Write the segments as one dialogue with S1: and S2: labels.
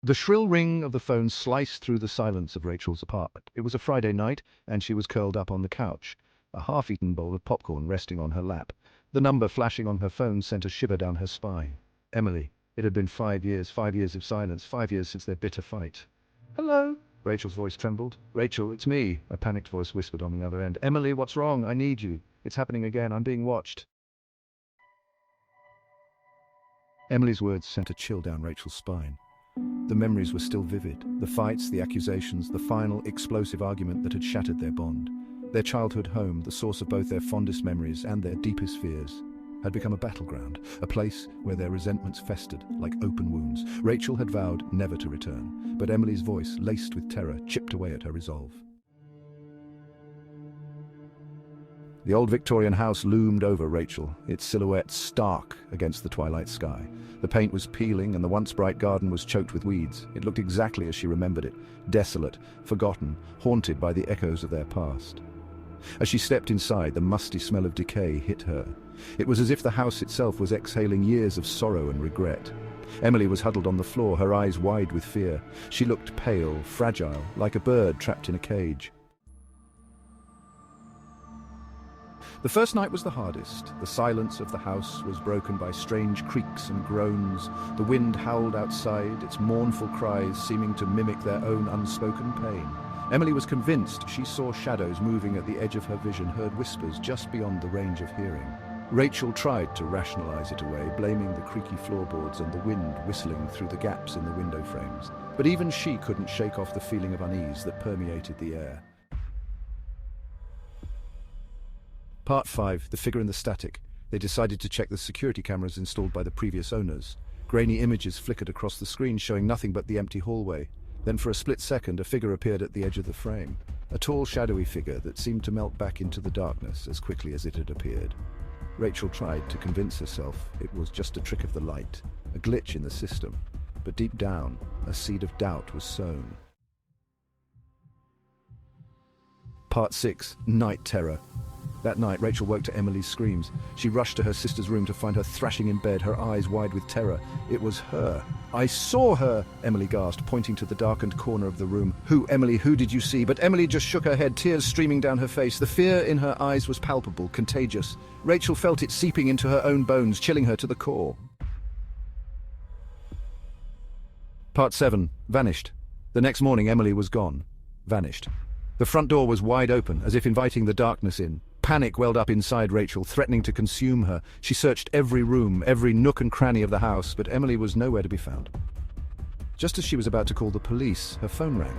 S1: The shrill ring of the phone sliced through the silence of Rachel's apartment. It was a Friday night, and she was curled up on the couch, a half-eaten bowl of popcorn resting on her lap. The number flashing on her phone sent a shiver down her spine. Emily. It had been 5 years of silence, 5 years since their bitter fight. "Hello?" Rachel's voice trembled. "Rachel, it's me," a panicked voice whispered on the other end. "Emily, what's wrong? I need you. It's happening again. I'm being watched." Emily's words sent a chill down Rachel's spine. The memories were still vivid. The fights, the accusations, the final, explosive argument that had shattered their bond. Their childhood home, the source of both their fondest memories and their deepest fears, had become a battleground, a place where their resentments festered like open wounds. Rachel had vowed never to return, but Emily's voice, laced with terror, chipped away at her resolve. The old Victorian house loomed over Rachel, its silhouette stark against the twilight sky. The paint was peeling and the once bright garden was choked with weeds. It looked exactly as she remembered it, desolate, forgotten, haunted by the echoes of their past. As she stepped inside, the musty smell of decay hit her. It was as if the house itself was exhaling years of sorrow and regret. Emily was huddled on the floor, her eyes wide with fear. She looked pale, fragile, like a bird trapped in a cage. The first night was the hardest. The silence of the house was broken by strange creaks and groans. The wind howled outside, its mournful cries seeming to mimic their own unspoken pain. Emily was convinced she saw shadows moving at the edge of her vision, heard whispers just beyond the range of hearing. Rachel tried to rationalize it away, blaming the creaky floorboards and the wind whistling through the gaps in the window frames. But even she couldn't shake off the feeling of unease that permeated the air. Part 5, The Figure in the Static. They decided to check the security cameras installed by the previous owners. Grainy images flickered across the screen, showing nothing but the empty hallway. Then for a split second, a figure appeared at the edge of the frame. A tall, shadowy figure that seemed to melt back into the darkness as quickly as it had appeared. Rachel tried to convince herself it was just a trick of the light, a glitch in the system. But deep down, a seed of doubt was sown. Part 6, Night Terror. That night, Rachel woke to Emily's screams. She rushed to her sister's room to find her thrashing in bed, her eyes wide with terror. It was her. "I saw her!" Emily gasped, pointing to the darkened corner of the room. "Who, Emily? Who did you see?" But Emily just shook her head, tears streaming down her face. The fear in her eyes was palpable, contagious. Rachel felt it seeping into her own bones, chilling her to the core. Part 7, Vanished. The next morning, Emily was gone. Vanished. The front door was wide open, as if inviting the darkness in. Panic welled up inside Rachel, threatening to consume her. She searched every room, every nook and cranny of the house, but Emily was nowhere to be found. Just as she was about to call the police, her phone rang.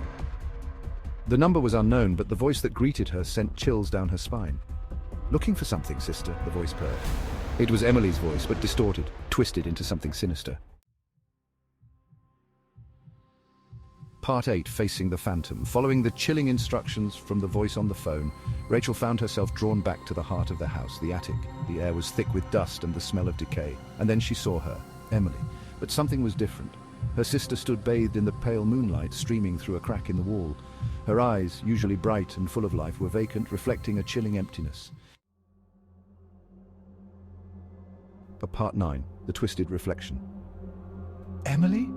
S1: The number was unknown, but the voice that greeted her sent chills down her spine. "Looking for something, sister," the voice purred. It was Emily's voice, but distorted, twisted into something sinister. Part 8, Facing the Phantom. Following the chilling instructions from the voice on the phone, Rachel found herself drawn back to the heart of the house, the attic. The air was thick with dust and the smell of decay. And then she saw her, Emily. But something was different. Her sister stood bathed in the pale moonlight streaming through a crack in the wall. Her eyes, usually bright and full of life, were vacant, reflecting a chilling emptiness. Part 9, The Twisted Reflection. "Emily?"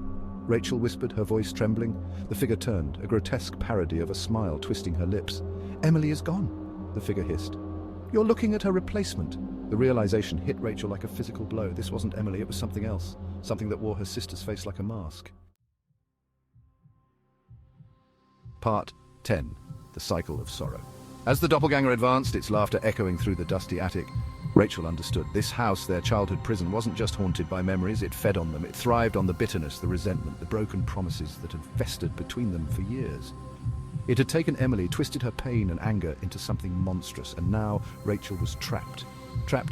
S1: Rachel whispered, her voice trembling. The figure turned, a grotesque parody of a smile twisting her lips. "Emily is gone," the figure hissed. "You're looking at her replacement." The realization hit Rachel like a physical blow. This wasn't Emily, it was something else. Something that wore her sister's face like a mask. Part 10, The Cycle of Sorrow. As the doppelganger advanced, its laughter echoing through the dusty attic, Rachel understood. This house, their childhood prison, wasn't just haunted by memories, it fed on them. It thrived on the bitterness, the resentment, the broken promises that had festered between them for years. It had taken Emily, twisted her pain and anger into something monstrous, and now Rachel was trapped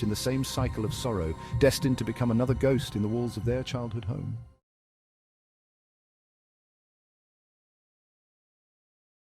S1: in the same cycle of sorrow, destined to become another ghost in the walls of their childhood home.